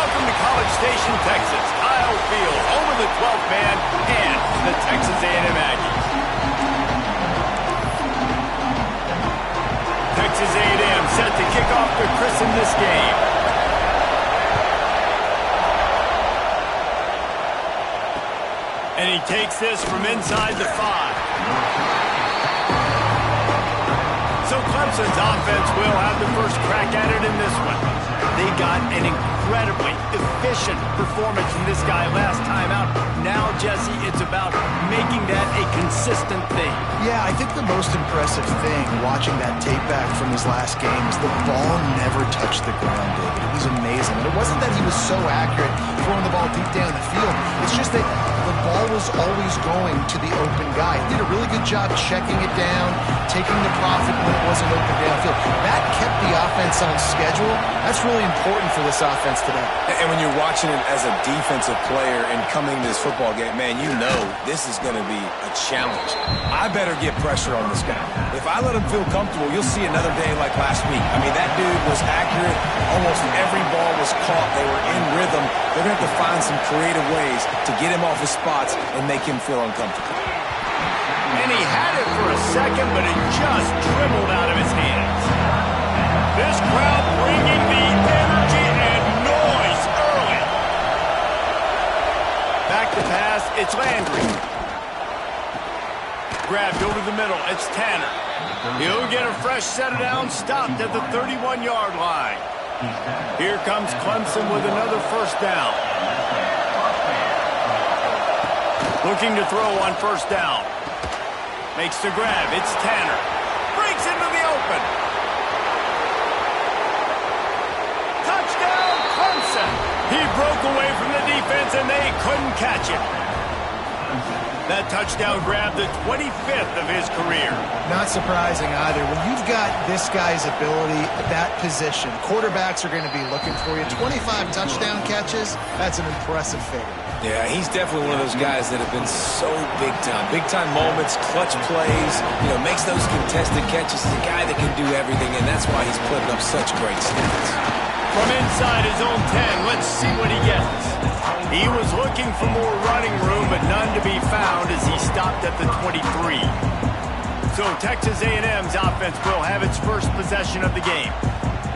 Welcome to College Station, Texas. Kyle Field, home of the 12th man and the Texas A&M Aggies. Texas A&M set to kick off to christen this game. And he takes this from inside the 5. So Clemson's offense will have the first crack at it in this one. They got an incredibly efficient performance from this guy last time out. Now, Jesse, it's about making that a consistent thing. Yeah, I think the most impressive thing watching that tape back from his last game is the ball never touched the ground, David. It was amazing. And it wasn't that he was so accurate throwing the ball deep down the field. It's just that the ball was always going to the open guy. He did a really good job checking it down, taking the profit when it wasn't open downfield. That kept the offense on schedule. That's really important for this offense today. And when you're watching it as a defensive player and coming to this football game, man, you know this is going to be a challenge. I better get pressure on this guy. If I let him feel comfortable, you'll see another day like last week. I mean, that dude was accurate. Almost every ball was caught. They were in rhythm. They're going to have to find some creative ways to get him off his spots and make him feel uncomfortable. And he had it for a second, but it just dribbled out of his hands. This crowd bringing the energy and noise early. Back to pass, it's Landry. Grabbed over the middle, it's Tanner. He'll get a fresh set of downs, stopped at the 31-yard line. Here comes Clemson with another first down. Looking to throw on first down. Makes the grab, it's Tanner. Breaks into the open. Touchdown, Clemson. He broke away from the defense and they couldn't catch him. That touchdown grab, the 25th of his career. Not surprising either. When you've got this guy's ability at that position, quarterbacks are going to be looking for you. 25 touchdown catches, that's an impressive figure. Yeah, he's definitely one of those guys that have been so big time. Big time moments, clutch plays, makes those contested catches. He's a guy that can do everything, and that's why he's putting up such great stats. From inside his own 10, let's see what he gets. He was looking for more running room, but none to be found as he stopped at the 23. So Texas A&M's offense will have its first possession of the game.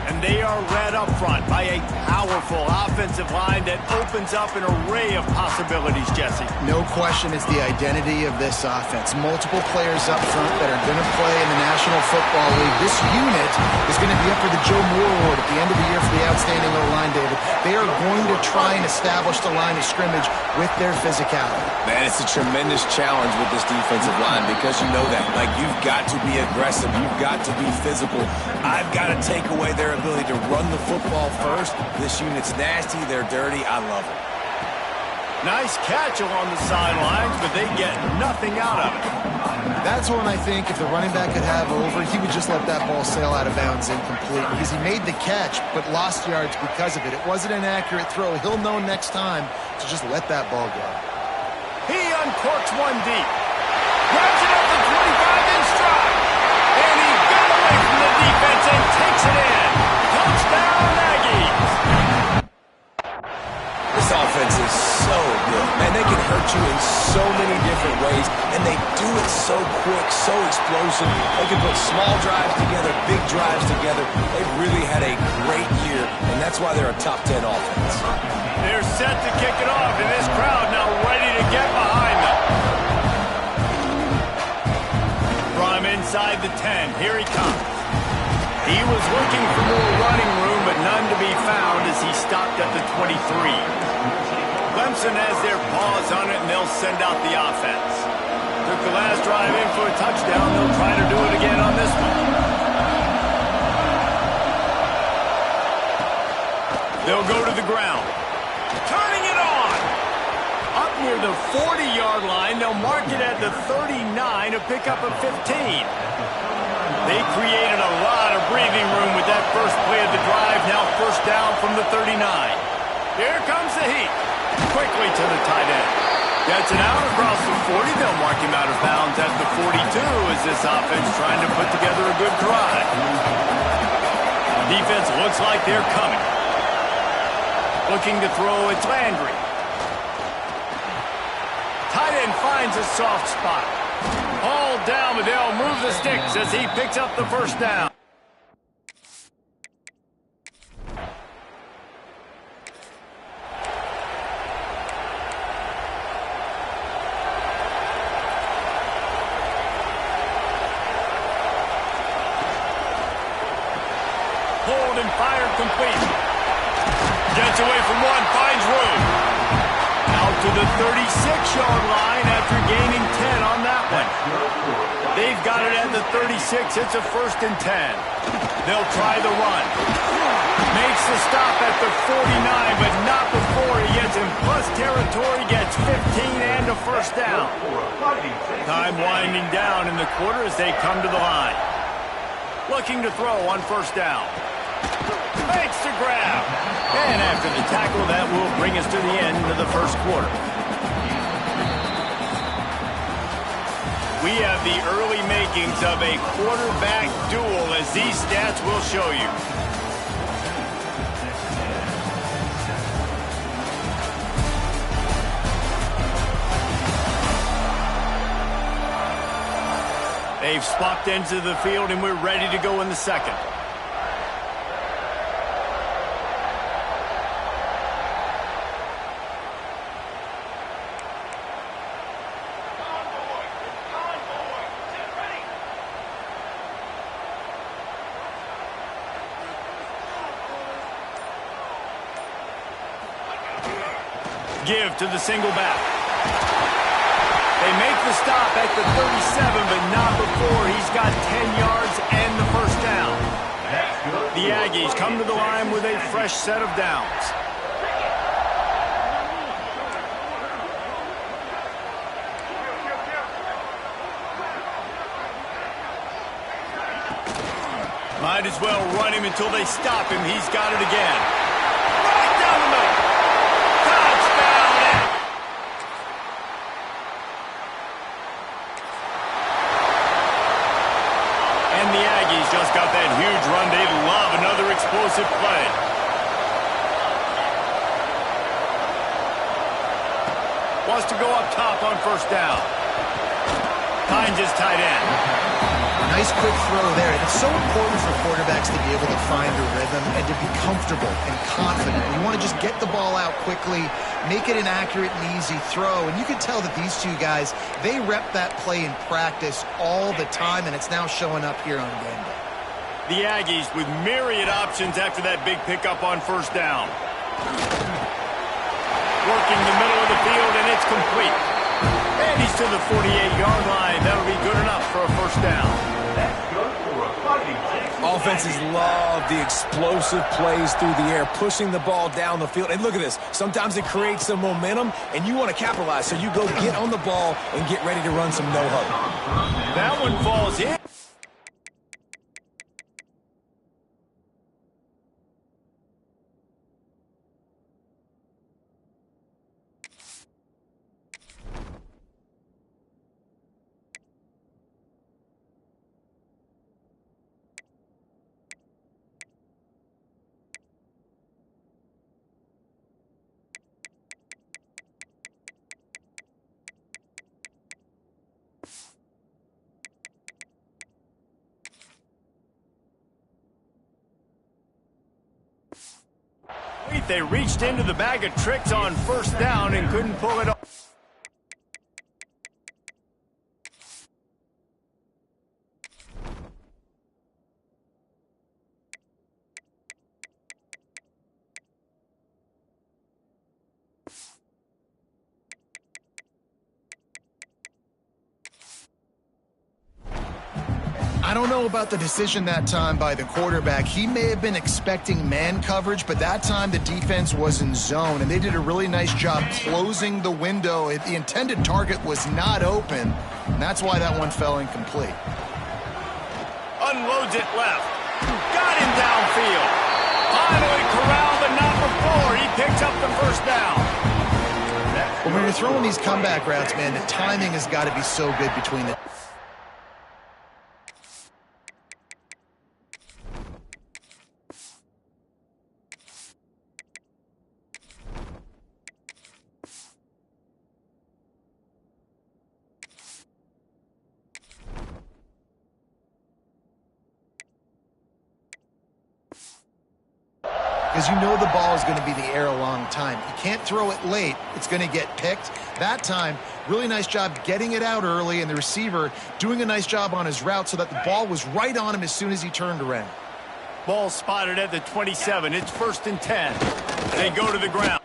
And they are led up front by a powerful offensive line that opens up an array of possibilities, Jesse. No question it's the identity of this offense. Multiple players up front that are going to play in the National Football League. This unit is going to be up for the Joe Moore Award at the end of the year for the outstanding O-line, David. They are going to try and establish the line of scrimmage with their physicality. Man, it's a tremendous challenge with this defensive line because you know that. Like, you've got to be aggressive. You've got to be physical. I've got to take away their ability to run the football first. This unit's nasty. They're dirty. I love it. Nice catch along the sidelines, but they get nothing out of it. That's one I think if the running back could have over, he would just let that ball sail out of bounds incomplete because he made the catch but lost yards because of it. It wasn't an accurate throw. He'll know next time to just let that ball go. He uncorks one deep. Grabs it up to 25 in stride. And he got away from the defense and takes it in. Touchdown, Aggies. This offense is so good. Man, they can hurt you in so many different ways, and they do it so quick, so explosive. They can put small drives together, big drives together. They've really had a great year, and that's why they're a top 10 offense. They're set to kick it off, and this crowd now ready to get behind them. From inside the 10, here he comes. He was looking for more running room, but none to be found as he stopped at the 23. Clemson has their paws on it, and they'll send out the offense. Took the last drive in for a touchdown. They'll try to do it again on this one. They'll go to the ground. Turning it on. Up near the 40-yard line. They'll mark it at the 39 to pick up a 15. They created a lot of breathing room with that first play of the drive. Now first down from the 39. Here comes the heat. Quickly to the tight end. Gets it out across the 40. They'll mark him out of bounds at the 42 as this offense trying to put together a good drive. Defense looks like they're coming. Looking to throw, it's Landry. Tight end finds a soft spot. All down, but they'll move the sticks as he picks up the first down. Hold and fire complete. Gets away from one, finds room. Out to the 36-yard line after gaining 10 on that one. They've got it at the 36. It's a 1st and 10. They'll try the run. Makes the stop at the 49, but not before he gets in plus territory, gets 15 and a first down. Time winding down in the quarter as they come to the line. Looking to throw on first down. Makes the grab. And after the tackle, that will bring us to the end of the first quarter. We have the early makings of a quarterback duel, as these stats will show you. They've swapped ends of the field, and we're ready to go in the second. Give to the single back. They make the stop at the 37, but not before he's got 10 yards and the first down. The Aggies come to the line with a fresh set of downs. Might as well run him until they stop him. He's got it again. Right down the middle. And the Aggies just got that huge run. They love another explosive play. Wants to go up top on first down. Finds his tight end. Nice quick throw there. And it's so important for quarterbacks to be able to find a rhythm and to be comfortable and confident. You want to just get the ball out quickly, make it an accurate and easy throw. And you can tell that these two guys, they rep that play in practice all the time, and it's now showing up here on game day. The Aggies with myriad options after that big pickup on first down. Working the middle of the field, and it's complete. And he's to the 48-yard line. That'll be good enough for a first down. Offenses love the explosive plays through the air, pushing the ball down the field. And look at this. Sometimes it creates some momentum, and you want to capitalize. So you go get on the ball and get ready to run some no-huddle. That one falls in. They reached into the bag of tricks on first down and couldn't pull it off. I don't know about the decision that time by the quarterback. He may have been expecting man coverage, but that time the defense was in zone, and they did a really nice job closing the window. The intended target was not open, and that's why that one fell incomplete. Unloads it left. Got him downfield. Finally corralled, but not before. He picks up the first down. When you're throwing these comeback routes, man, the timing has got to be so good between the... because you know the ball is going to be in the air a long time. You can't throw it late. It's going to get picked. That time, really nice job getting it out early, and the receiver doing a nice job on his route so that the ball was right on him as soon as he turned around. Ball spotted at the 27. It's 1st and 10. They go to the ground.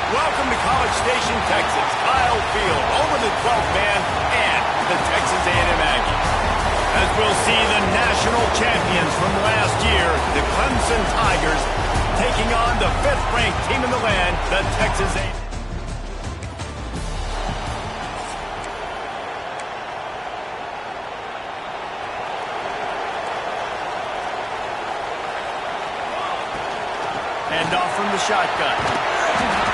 Welcome to College Station, Texas. Kyle Field over the 12th man and the Texas A&M Aggies. As we'll see the national champions from last year, the Clemson Tigers, taking on the 5th-ranked team in the land, the Texas A&M. Hand off from the shotgun.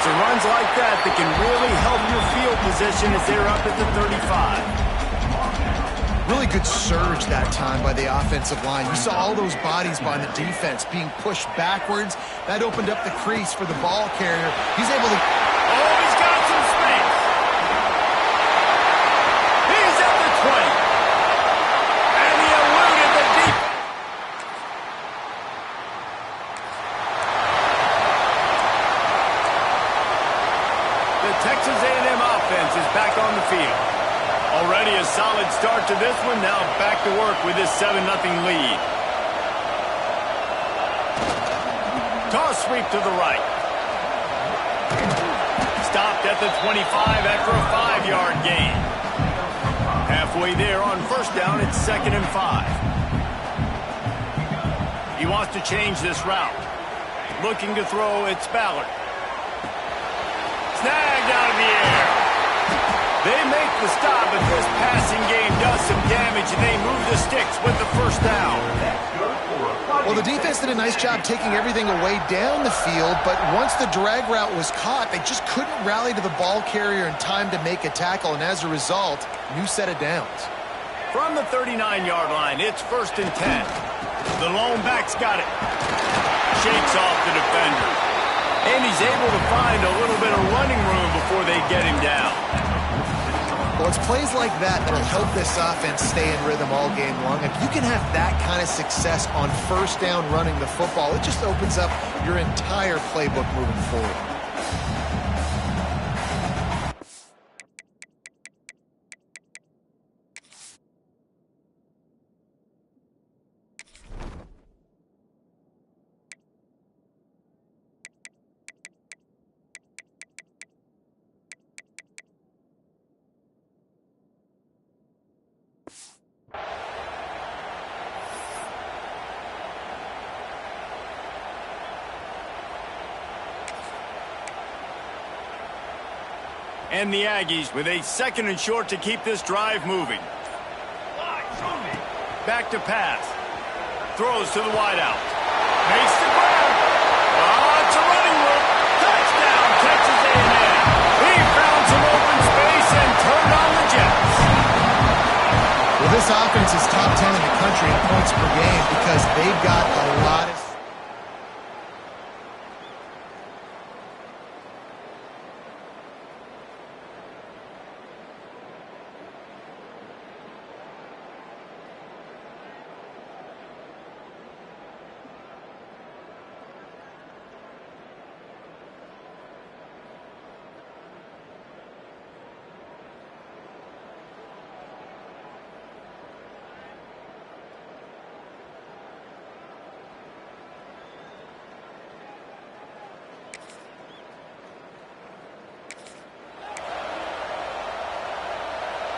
It's runs like that can really help your field position as they're up at the 35. Really good surge that time by the offensive line. You saw all those bodies by the defense being pushed backwards. That opened up the crease for the ball carrier. He's able to... Oh, he's got some space. He's at the 20. And he eluded the deep. The Texas A&M offense is back on the field. Already a solid start to this one. Now back to work with this 7-0 lead. Toss sweep to the right. Stopped at the 25 after a 5-yard gain. Halfway there on 1st down, it's 2nd and 5. He wants to change this route. Looking to throw, it's Ballard. Snagged out of the air. They make the stop, but this passing game does some damage, and they move the sticks with the 1st down. Well, the defense did a nice job taking everything away down the field, but once the drag route was caught, they just couldn't rally to the ball carrier in time to make a tackle, and as a result, new set of downs. From the 39-yard line, it's 1st and 10. The lone back's got it. Shakes off the defender. And he's able to find a little bit of running room before they get him down. Well, it's plays like that that'll help this offense stay in rhythm all game long. If you can have that kind of success on 1st down running the football, it just opens up your entire playbook moving forward. And the Aggies with a 2nd and short to keep this drive moving. Back to pass. Throws to the wideout. Makes the grab. Oh, it's a running route. Touchdown, Texas A&M. He found some open space and turned on the Jets. Well, this offense is top 10 in the country in points per game because they've got a lot of...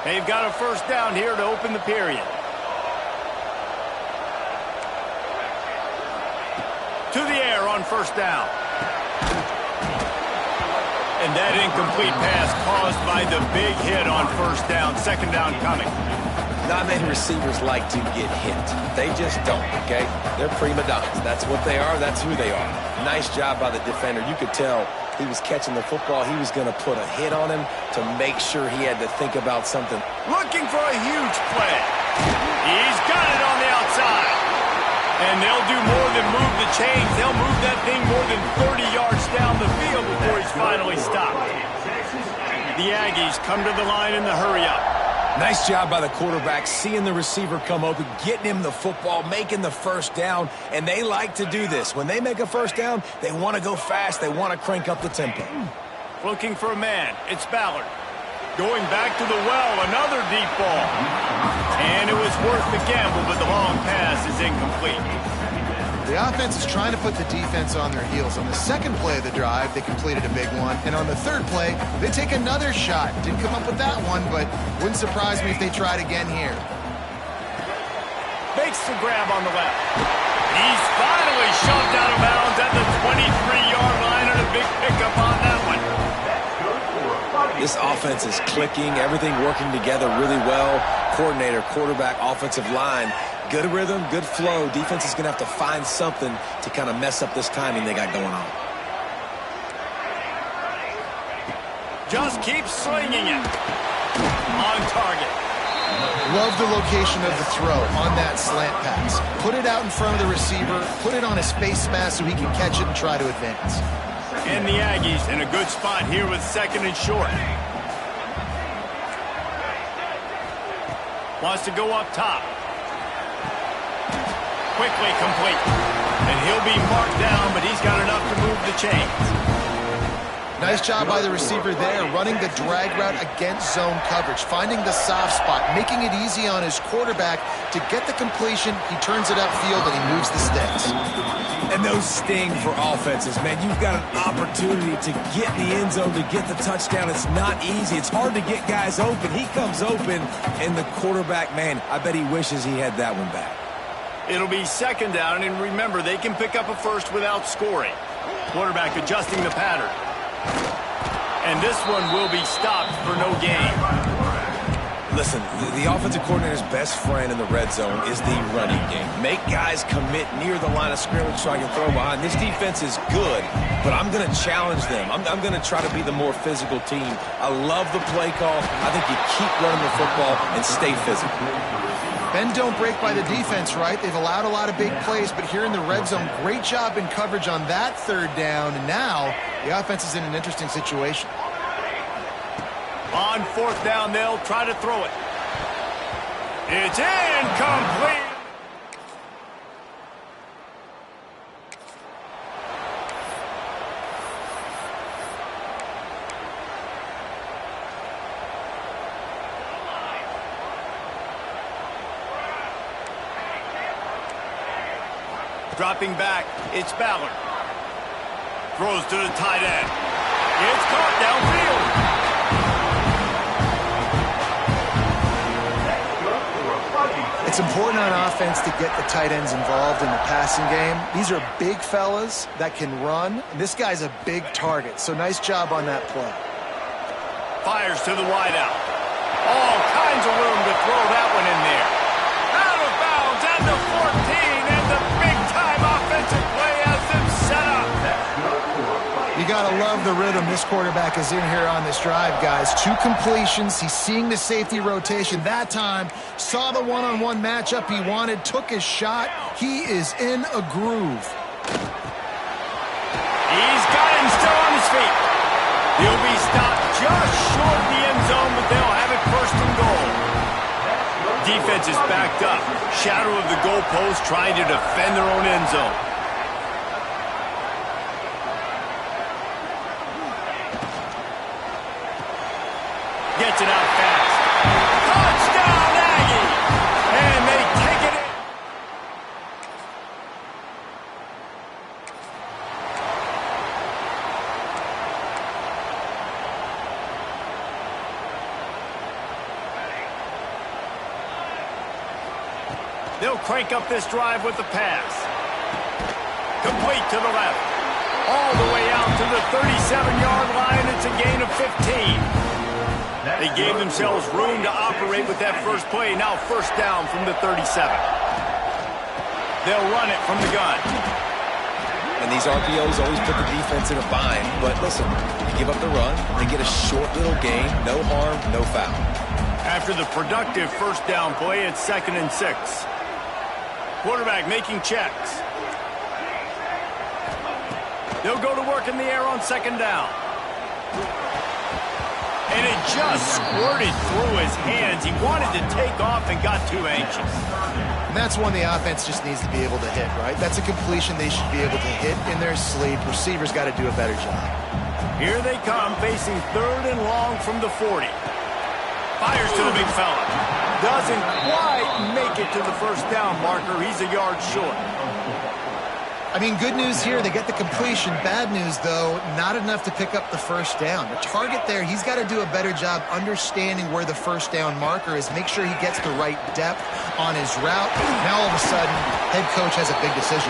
They've got a 1st down here to open the period. To the air on 1st down. And that incomplete pass caused by the big hit on first down. Second down coming. Not many receivers like to get hit. They just don't, okay? They're prima donnas. That's what they are. That's who they are. Nice job by the defender. You could tell he was catching the football. He was going to put a hit on him to make sure he had to think about something. Looking for a huge play. He's got it on the outside. And they'll do more than move the chains. They'll move that thing more than 30 yards down the field before he's finally stopped. The Aggies come to the line in the hurry-up. Nice job by the quarterback, seeing the receiver come open, getting him the football, making the first down, and they like to do this. When they make a first down, they want to go fast. They want to crank up the tempo. Looking for a man. It's Ballard. Going back to the well, another deep ball. And it was worth the gamble, but the long pass is incomplete. The offense is trying to put the defense on their heels. On the second play of the drive, they completed a big one. And on the third play, they take another shot. Didn't come up with that one, but wouldn't surprise me if they tried again here. Makes the grab on the left. He's finally shoved out of bounds at the 23-yard line, and a big pickup on that one. This offense is clicking, everything working together really well. Coordinator, quarterback, offensive line. Good rhythm, good flow. Defense is going to have to find something to kind of mess up this timing they got going on. Just keep slinging it. On target. Love the location of the throw on that slant pass. Put it out in front of the receiver, put it on his face mask so he can catch it and try to advance. And the Aggies in a good spot here with second and short. Wants to go up top. Quickly complete. And he'll be marked down, but he's got enough to move the chains. Nice job by the receiver there, running the drag route against zone coverage, finding the soft spot, making it easy on his quarterback to get the completion. He turns it upfield and he moves the sticks. And those sting for offenses, man. You've got an opportunity to get in the end zone, to get the touchdown. It's not easy. It's hard to get guys open. He comes open, and the quarterback, man, I bet he wishes he had that one back. It'll be second down, and remember, they can pick up a first without scoring. Quarterback adjusting the pattern. And this one will be stopped for no gain. Listen, the offensive coordinator's best friend in the red zone is the running game. Make guys commit near the line of scrimmage so I can throw behind. This defense is good, but I'm going to challenge them. I'm going to try to be the more physical team. I love the play call. I think you keep running the football and stay physical. Bend don't break by the defense, right? They've allowed a lot of big plays, but here in the red zone, great job in coverage on that third down. And now the offense is in an interesting situation. On fourth down, they'll try to throw it. It's incomplete. Dropping back, it's Ballard. Throws to the tight end. It's caught downfield. It's important on offense to get the tight ends involved in the passing game. These are big fellas that can run. And this guy's a big target, so nice job on that play. Fires to the wideout. All kinds of room to throw that one in there. Out of bounds at the 14, and the big-time offensive play has them set up. You got to love the rhythm this quarterback is in here on this drive, guys. 2 completions. He's seeing the safety rotation. That time, saw the one-on-one matchup he wanted, took his shot. He is in a groove. He's got him still on his feet. He'll be stopped just short of the end zone, but they'll have it first and goal. Defense is backed up. Shadow of the goalpost trying to defend their own end zone. Gets it out fast. Touchdown, Aggie! And they take it in. They'll crank up this drive with the pass. Complete to the left. All the way out to the 37-yard line. It's a 15. They gave themselves room to operate with that first play. Now first down from the 37. They'll run it from the gun. And these RPOs always put the defense in a bind. But listen, you give up the run, they get a short little gain, no harm, no foul. After the productive first down play, it's 2nd and 6. Quarterback making checks. They'll go to work in the air on 2nd down. And it just squirted through his hands. He wanted to take off and got too anxious. And that's one the offense just needs to be able to hit, right? That's a completion they should be able to hit in their sleep. Receivers got to do a better job. Here they come, facing 3rd and long from the 40. Fires to the big fella. Doesn't quite make it to the first down marker. He's a yard short. I mean, good news here, they get the completion. Bad news, though, not enough to pick up the first down. The target there, he's got to do a better job understanding where the first down marker is, make sure he gets the right depth on his route. Now, all of a sudden, head coach has a big decision.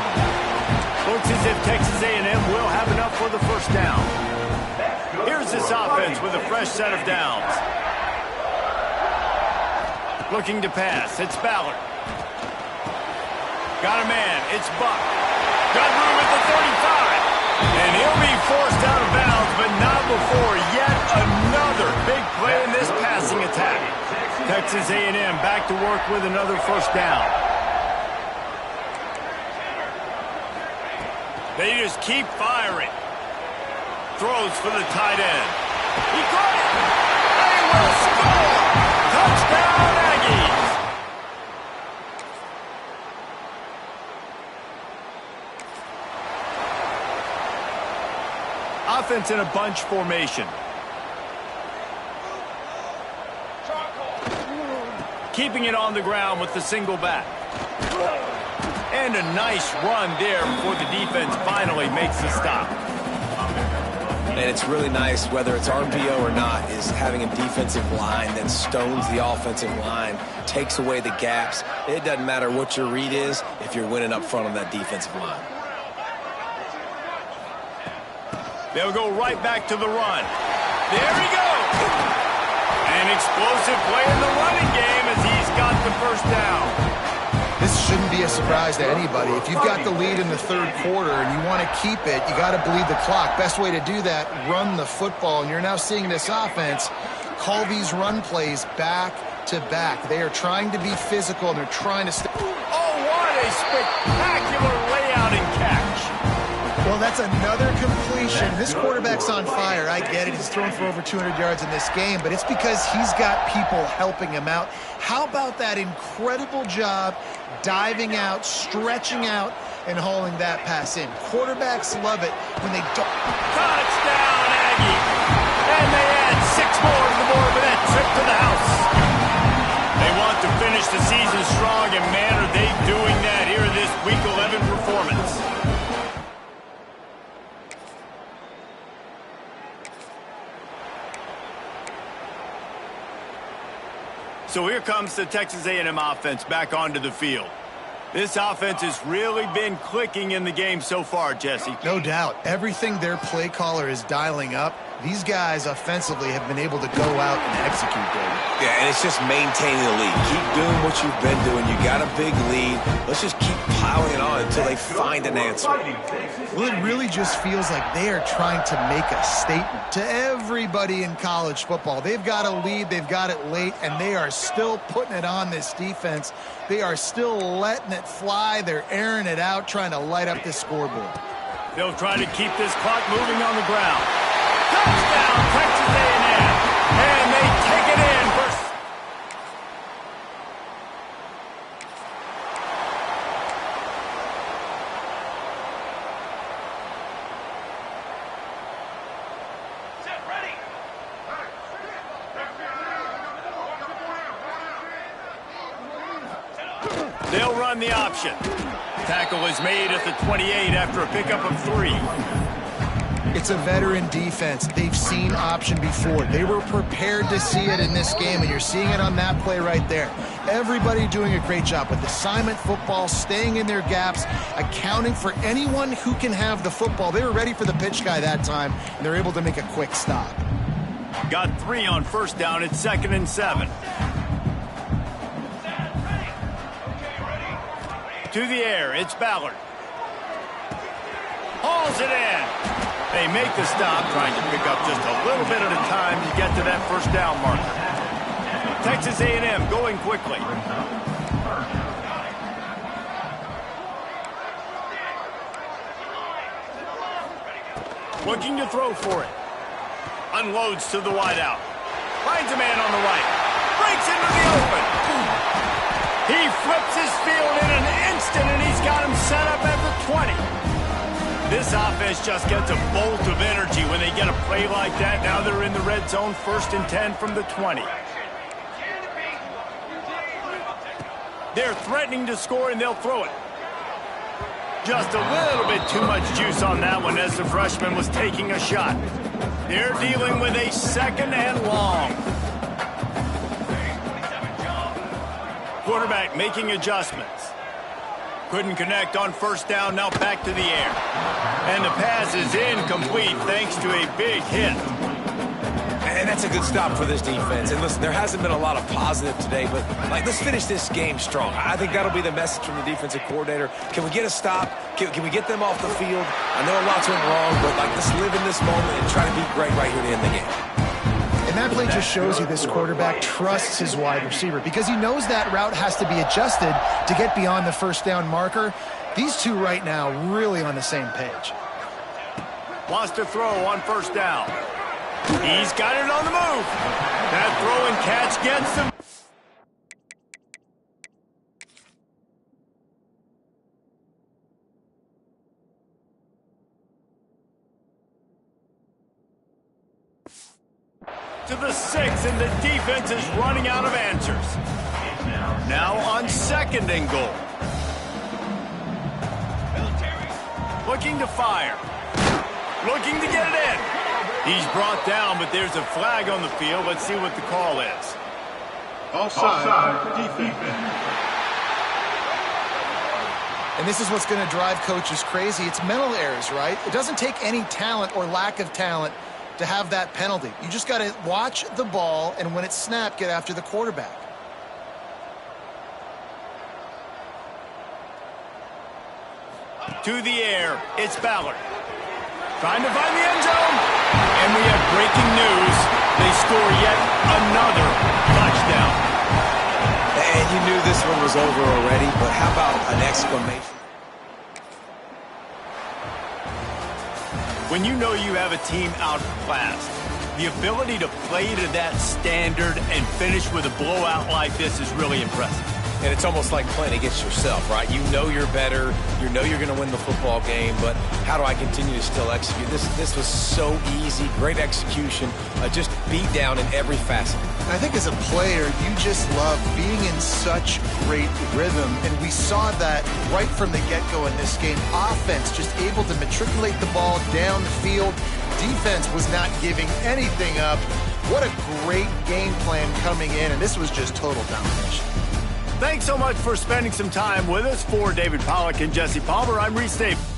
Looks as if Texas A&M will have enough for the first down. Here's this offense with a fresh set of downs. Looking to pass, it's Ballard. Got a man, it's Buck. Got room at the 35. And he'll be forced out of bounds, but not before yet another big play in this passing attack. Texas A&M back to work with another first down. They just keep firing. Throws for the tight end. He caught it. They will score. Touchdown, Aggies. Offense in a bunch formation. Keeping it on the ground with the single back. And a nice run there before the defense finally makes the stop. And it's really nice, whether it's RPO or not, is having a defensive line that stones the offensive line, takes away the gaps. It doesn't matter what your read is if you're winning up front on that defensive line. They'll go right back to the run. There he goes. An explosive play in the running game as he's got the first down. This shouldn't be a surprise to anybody. If you've got the lead in the 3rd quarter and you want to keep it, you got to bleed the clock. Best way to do that, run the football. And you're now seeing this offense call these run plays back to back. They are trying to be physical, and they're trying to stay. Oh, what a spectacular layout and catch. Well, that's another completion. This quarterback's on fire. I get it. He's thrown for over 200 yards in this game, but it's because he's got people helping him out. How about that incredible job diving out, stretching out, and hauling that pass in? Quarterbacks love it when they don't. Touchdown, Aggie. And they add 6 more to the board with that trip to the house. They want to finish the season strong, and man, are they doing that here in this Week 11 performance. So here comes the Texas A&M offense back onto the field. This offense has really been clicking in the game so far, Jesse. No doubt. Everything their play caller is dialing up, these guys offensively have been able to go out and execute, David. Yeah, and it's just maintaining the lead. Keep doing what you've been doing. You got a big lead. Let's just keep piling it on until they find an answer. Well, it really just feels like they are trying to make a statement to everybody in college football. They've got a lead, they've got it late, and they are still putting it on this defense. They are still letting it fly. They're airing it out, trying to light up this scoreboard. They'll try to keep this clock moving on the ground. Touchdown, Texas A&M. And they take it in. They'll run the option. Tackle is made at the 28 after a pickup of 3. It's a veteran defense. They've seen option before. They were prepared to see it in this game, and you're seeing it on that play right there. Everybody doing a great job with assignment football, staying in their gaps, accounting for anyone who can have the football. They were ready for the pitch guy that time, and they're able to make a quick stop. Got 3 on first down. It's 2nd and 7. To the air, it's Ballard. Hauls it in. They make the stop, trying to pick up just a little bit at a time to get to that first down marker. Texas A&M going quickly. Looking to throw for it. Unloads to the wideout. Finds a man on the right. Breaks into the open. He flips his field in an instant, and he's got him set up at the 20. This offense just gets a bolt of energy when they get a play like that. Now they're in the red zone, 1st and 10 from the 20. They're threatening to score, and they'll throw it. Just a little bit too much juice on that one as the freshman was taking a shot. They're dealing with a 2nd and long. Quarterback making adjustments. Couldn't connect on first down, now back to the air. And the pass is incomplete thanks to a big hit. And that's a good stop for this defense. And listen, there hasn't been a lot of positive today, but let's finish this game strong. I think that'll be the message from the defensive coordinator. Can we get a stop? Can we get them off the field? I know a lot's went wrong, but let's live in this moment and try to be great right here to end the game. And that play just shows you this quarterback trusts his wide receiver because he knows that route has to be adjusted to get beyond the first down marker. These two right now really on the same page. Wants to throw on first down. He's got it on the move. That throw and catch gets him. To the 6, and the defense is running out of answers. Now on 2nd and goal. Looking to fire. Looking to get it in. He's brought down, but there's a flag on the field. Let's see what the call is. Offside, defense. And this is what's going to drive coaches crazy. It's mental errors, right? It doesn't take any talent or lack of talent to have that penalty. You just got to watch the ball, and when it's snapped, get after the quarterback. To the air, it's Ballard. Trying to find the end zone. And we have breaking news. They score yet another touchdown. And you knew this one was over already, but how about an exclamation? When you know you have a team outclassed, the ability to play to that standard and finish with a blowout like this is really impressive. And it's almost like playing against yourself, right? You know you're better. You know you're going to win the football game, but how do I continue to still execute? This was so easy, great execution, just beat down in every facet. I think as a player, you just love being in such great rhythm, and we saw that right from the get-go in this game. Offense just able to matriculate the ball downfield. Defense was not giving anything up. What a great game plan coming in, and this was just total domination. Thanks so much for spending some time with us. For David Pollack and Jesse Palmer, I'm Reese Davis.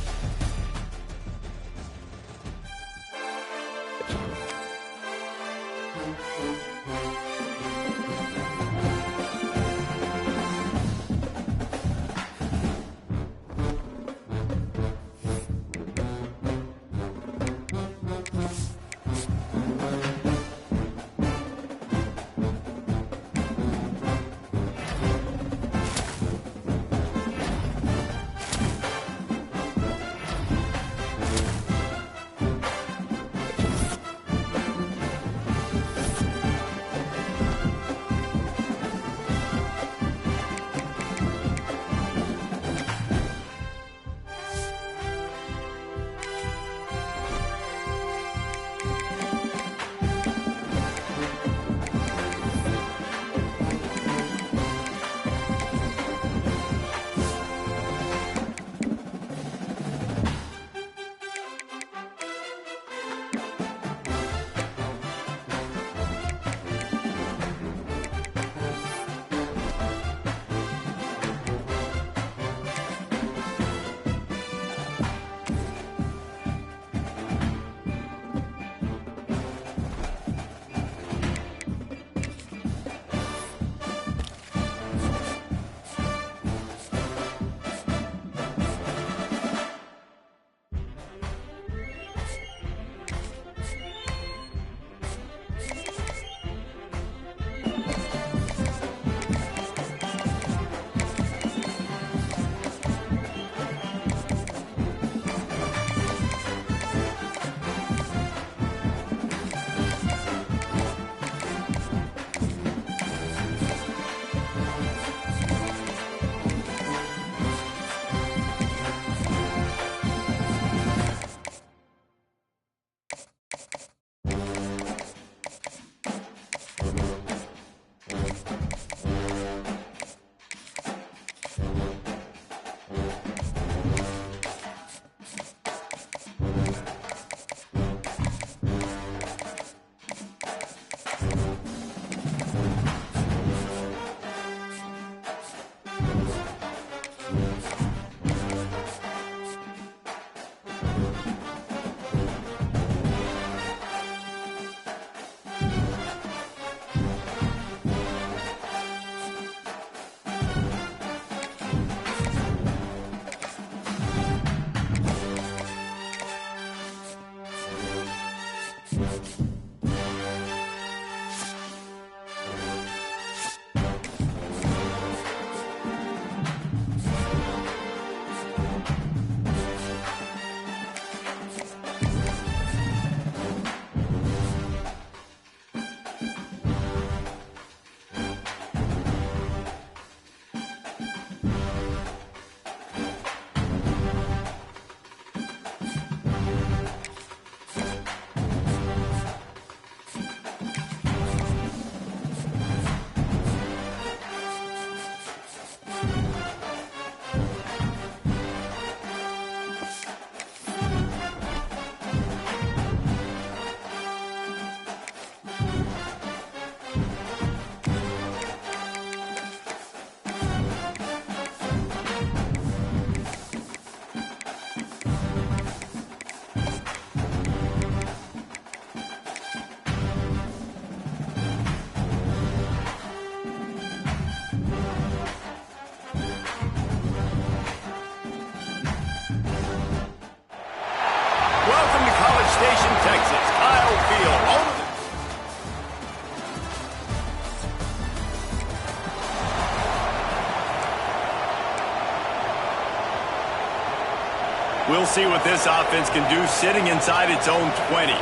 We'll see what this offense can do sitting inside its own 20.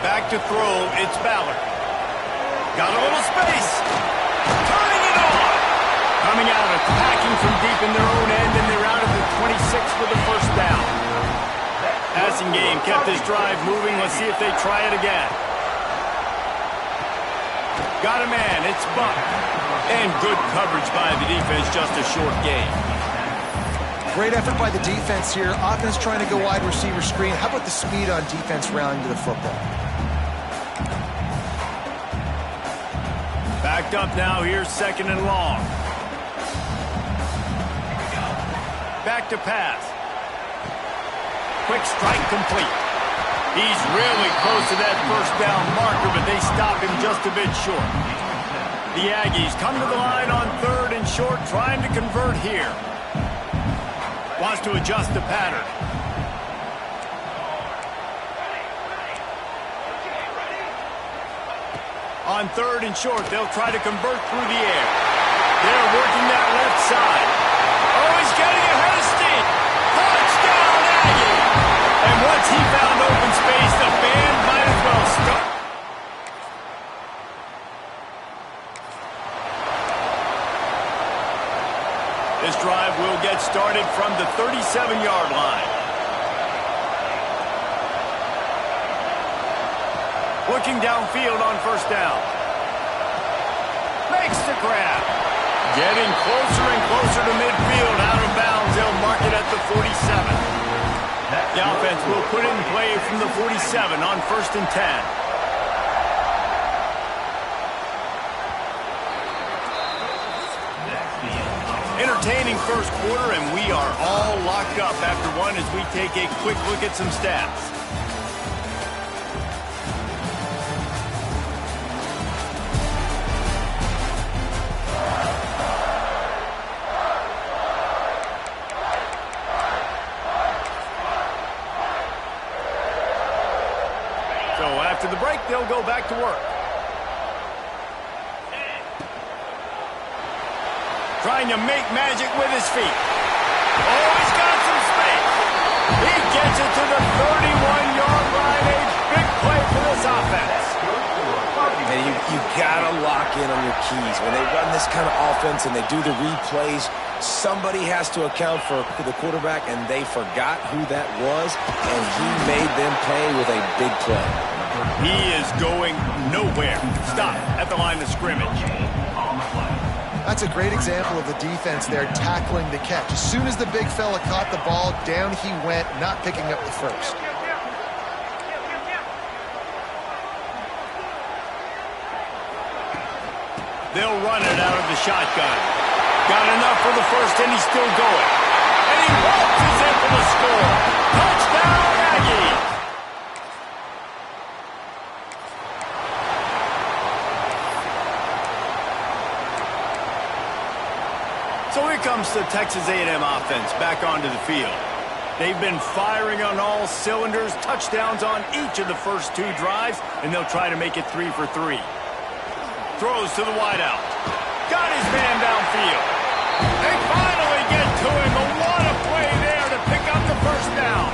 Back to throw, it's Ballard. Got a little space. Turning it on. Coming out, attacking from deep in their own end, and they're out of the 26 for the first down. Passing game kept this drive moving. Let's see if they try it again. Got a man, it's Buck. And good coverage by the defense, just a short gain. Great effort by the defense here. Offense trying to go wide receiver screen. How about the speed on defense rounding to the football? Backed up now, here's 2nd and long. Back to pass. Quick strike complete. He's really close to that first down marker, but they stop him just a bit short. The Aggies come to the line on 3rd and short, trying to convert here. Wants to adjust the pattern. On 3rd and short, they'll try to convert through the air. They're working that left side. Oh, he's getting ahead of steam. Touchdown, Aggie! And once he found open space, the band might as well start. This drive will get started from the 37-yard line. Looking downfield on first down. Makes the grab. Getting closer and closer to midfield. Out of bounds. They'll mark it at the 47. The offense will put in play from the 47 on 1st and 10. Entertaining first quarter, and we are all locked up after one as we take a quick look at some stats. So after the break, they'll go back to work. Trying to make magic with his feet. Oh, he's got some space. He gets it to the 31-yard line. A big play for this offense. And you got to lock in on your keys. When they run this kind of offense and they do the replays, somebody has to account for the quarterback, and they forgot who that was, and he made them pay with a big play. He is going nowhere. Stop at the line of scrimmage. That's a great example of the defense there tackling the catch. As soon as the big fella caught the ball, down he went, not picking up the first. They'll run it out of the shotgun. Got enough for the first, and he's still going. And he waltzes in for the score. Touchdown, Aggie! So here comes the Texas A&M offense back onto the field. They've been firing on all cylinders, touchdowns on each of the first 2 drives, and they'll try to make it 3 for 3. Throws to the wideout. Got his man downfield. They finally get to him, but what a play there to pick up the first down.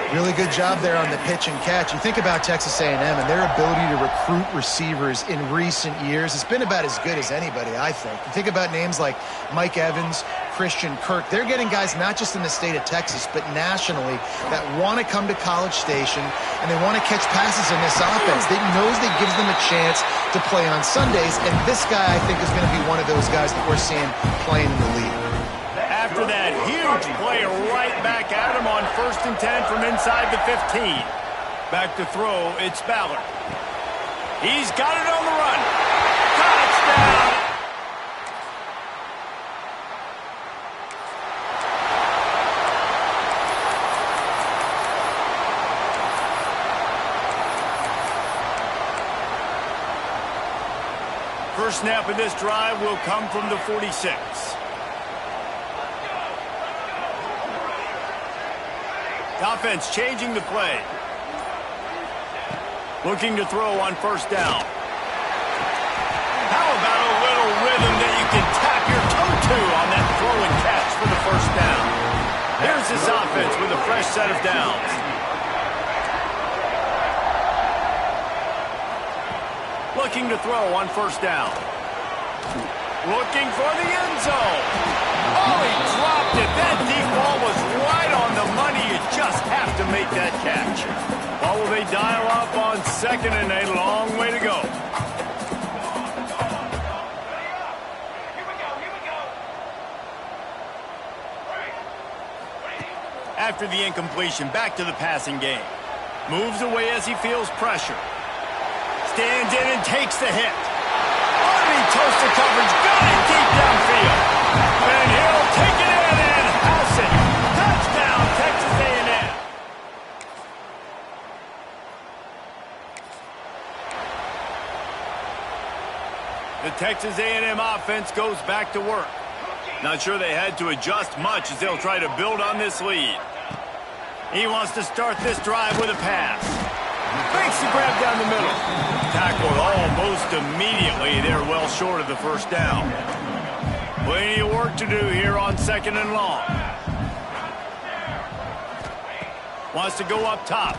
Really good job there on the pitch and catch. You think about Texas A&M and their ability to recruit receivers in recent years. It's been about as good as anybody, I think. You think about names like Mike Evans, Christian Kirk. They're getting guys not just in the state of Texas, but nationally that want to come to College Station and they want to catch passes in this offense. They knows that gives them a chance to play on Sundays, and this guy, I think, is going to be one of those guys that we're seeing playing in the league. After that huge play, right back at him on 1st and 10 from inside the 15. Back to throw, it's Ballard. He's got it on the run. Touchdown! First snap of this drive will come from the 46. Offense changing the play. Looking to throw on first down. How about a little rhythm that you can tap your toe to on that throw and catch for the first down? Here's this offense with a fresh set of downs. Looking to throw on first down. Looking for the end zone. Oh, he dropped it. That deep ball was right on the money. You just have to make that catch. Or will they dial up on second and a long way to go? After the incompletion, back to the passing game. Moves away as he feels pressure. Stands in and takes the hit. Underneath toasted coverage, got it deep downfield. And he'll take it in and house it. Touchdown, Texas A&M. The Texas A&M offense goes back to work. Not sure they had to adjust much as they'll try to build on this lead. He wants to start this drive with a pass. Makes the grab down the middle. Tackled almost immediately. They're well short of the first down. Plenty of work to do here on second and long. Wants to go up top.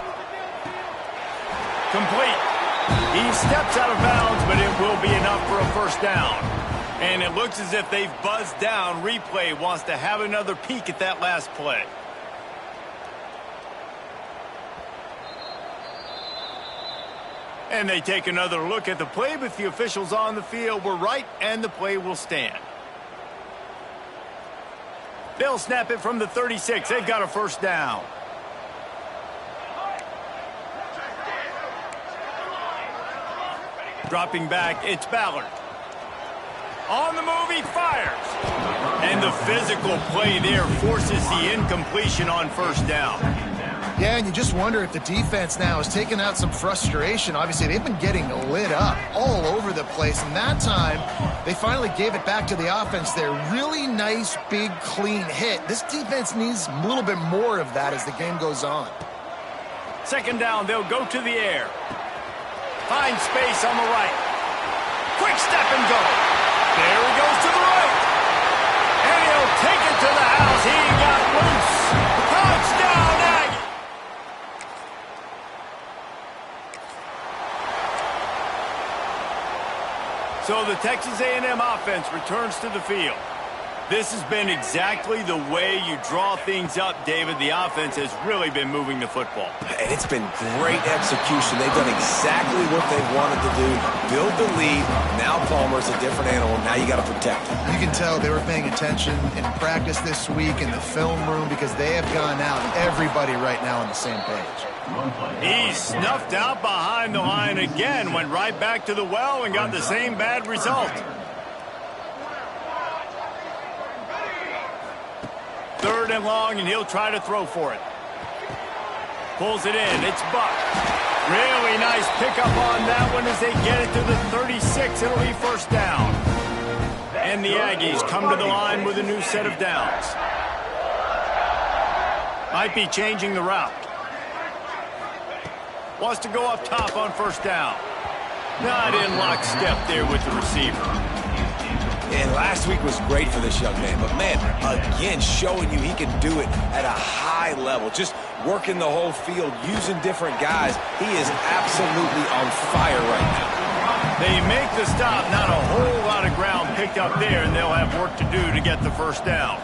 Complete. He steps out of bounds, but it will be enough for a first down. And it looks as if they've buzzed down. Replay wants to have another peek at that last play. And they take another look at the play, but the officials on the field were right, and the play will stand. They'll snap it from the 36. They've got a first down. Dropping back, it's Ballard. On the move, he fires. And the physical play there forces the incompletion on first down. Yeah, and you just wonder if the defense now is taking out some frustration. Obviously, they've been getting lit up all over the place. And that time, they finally gave it back to the offense there. Really nice, big, clean hit. This defense needs a little bit more of that as the game goes on. Second down, they'll go to the air. Find space on the right. Quick step and go. There he goes to the right. And he'll take it to the house. He got loose. Touchdown, Aggie. So the Texas A&M offense returns to the field. This has been exactly the way you draw things up, David. The offense has really been moving the football. And it's been great execution. They've done exactly what they wanted to do. Build the lead. Now Palmer's a different animal. Now you got to protect him. You can tell they were paying attention in practice this week in the film room because they have gone out. Everybody right now on the same page. He snuffed out behind the line again. Went right back to the well and got the same bad result. Third and long, and he'll try to throw for it. Pulls it in. It's Buck. Really nice pickup on that one as they get it to the 36. It'll be first down. And the Aggies come to the line with a new set of downs. Might be changing the route. Wants to go up top on first down. Not in lockstep there with the receiver. And last week was great for this young man. But, man, again, showing you he can do it at a high level. Just working the whole field, using different guys. He is absolutely on fire right now. They make the stop. Not a whole lot of ground picked up there, and they'll have work to do to get the first down.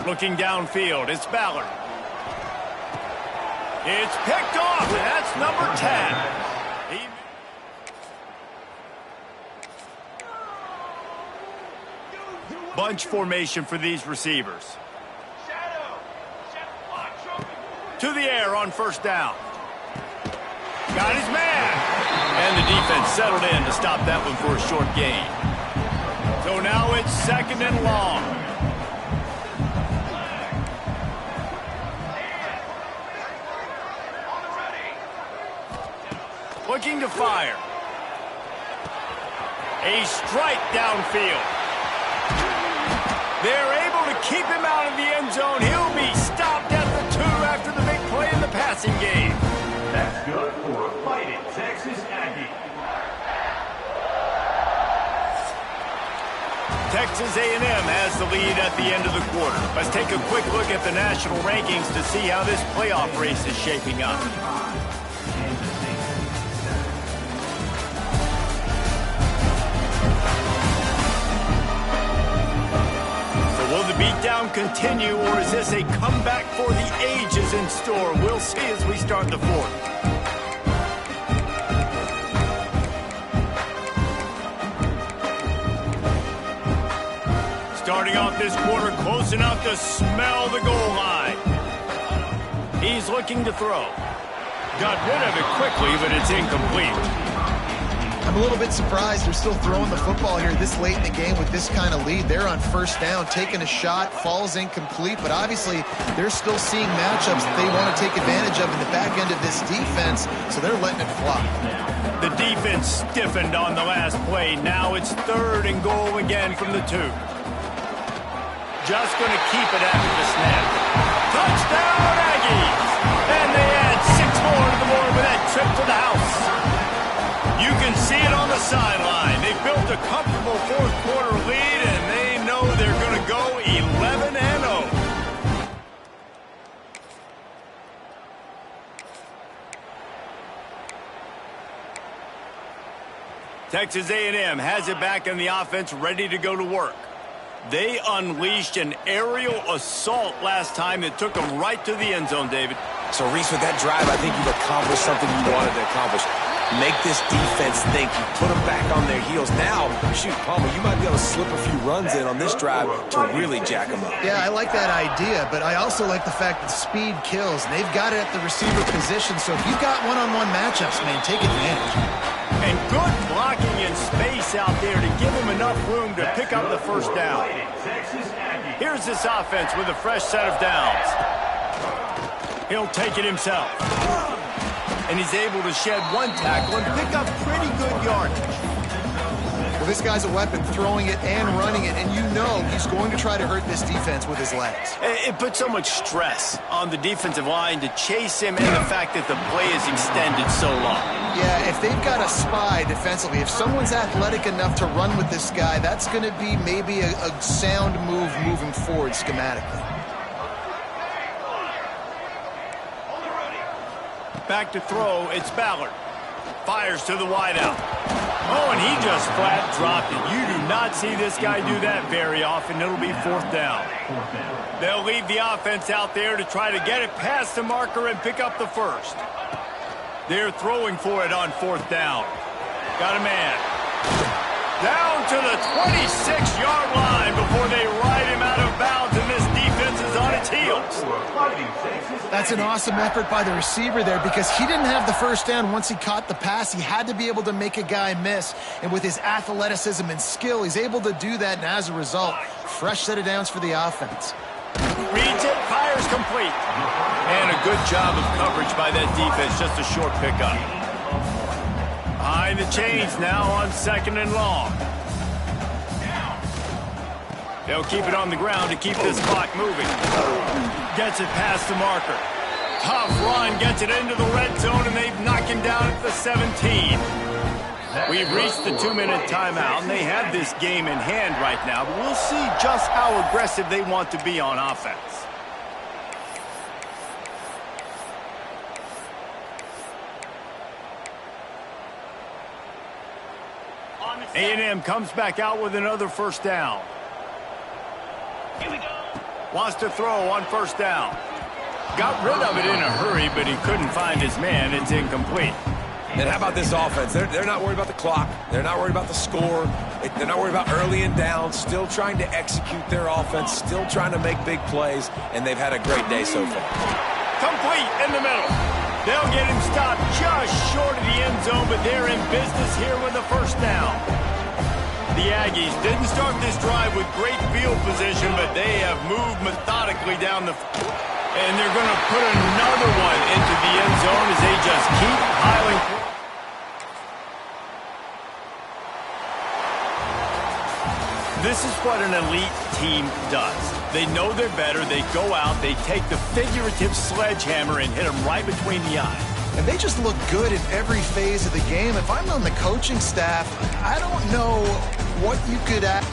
Looking downfield, it's Ballard. It's picked off, and that's number 10. Bunch formation for these receivers. To the air on first down. Got his man. And the defense settled in to stop that one for a short gain. So now it's second and long. Looking to fire. A strike downfield. They're able to keep him out of the end zone. He'll be stopped at the 2 after the big play in the pass. Texas A&M has the lead at the end of the quarter. Let's take a quick look at the national rankings to see how this playoff race is shaping up. So will the beatdown continue, or is this a comeback for the ages in store? We'll see as we start the fourth. Starting off this quarter close enough to smell the goal line. He's looking to throw. Got rid of it quickly, but it's incomplete. I'm a little bit surprised they're still throwing the football here this late in the game with this kind of lead. They're on first down, taking a shot, falls incomplete, but obviously they're still seeing matchups that they want to take advantage of in the back end of this defense, so they're letting it fly. The defense stiffened on the last play. Now it's 3rd and goal again from the 2. Just going to keep it after the snap. Touchdown, Aggies! And they add 6 more to the board with that trip to the house. You can see it on the sideline. They built a comfortable 4th quarter lead, and they know they're going to go 11-0. Texas A&M has it back in the offense, ready to go to work. They unleashed an aerial assault last time that took them right to the end zone, David. So, Reese, with that drive, I think you've accomplished something you wanted to accomplish. Make this defense think. You put them back on their heels. Now, shoot, Palmer, you might be able to slip a few runs in on this drive to really jack them up. Yeah, I like that idea, but I also like the fact that speed kills. They've got it at the receiver position, so if you've got one-on-one matchups, man, take advantage. And good blocking in space out there to give him enough room to pick up the first down. Here's this offense with a fresh set of downs. He'll take it himself. And he's able to shed 1 tackle and pick up pretty good yardage. Well, this guy's a weapon, throwing it and running it, and you know he's going to try to hurt this defense with his legs. It puts so much stress on the defensive line to chase him, and the fact that the play is extended so long. Yeah, if they've got a spy defensively, if someone's athletic enough to run with this guy, that's going to be maybe a sound move moving forward schematically. Back to throw, it's Ballard. Fires to the wideout. Oh, and he just flat dropped it. You do not see this guy do that very often. It'll be 4th down. They'll leave the offense out there to try to get it past the marker and pick up the first. They're throwing for it on 4th down. Got a man. Down to the 26-yard line before they ride him out of bounds, and this defense is on its heels. That's an awesome effort by the receiver there because he didn't have the first down once he caught the pass. He had to be able to make a guy miss, and with his athleticism and skill, he's able to do that, and as a result, fresh set of downs for the offense. Reads it, fires complete. And a good job of coverage by that defense, just a short pickup. Behind the chains now on 2nd and long. They'll keep it on the ground to keep this clock moving. Gets it past the marker. Tough run, gets it into the red zone, and they've knocked him down at the 17. We've reached the 2-minute timeout, and they have this game in hand right now, but we'll see just how aggressive they want to be on offense. A&M comes back out with another first down. Here we go. Wants to throw on first down. Got rid of it in a hurry, but he couldn't find his man. It's incomplete. And how about this offense? They're not worried about the clock. They're not worried about the score. They're not worried about early and down. Still trying to execute their offense. Still trying to make big plays. And they've had a great day so far. Complete in the middle. They'll get him stopped just short of the end zone, but they're in business here with the first down. The Aggies didn't start this drive with great field position, but they have moved methodically down the... And they're going to put another one into the end zone as they just keep piling... This is what an elite team does. They know they're better, they go out, they take the figurative sledgehammer and hit them right between the eyes. And they just look good in every phase of the game. If I'm on the coaching staff, I don't know what you could add.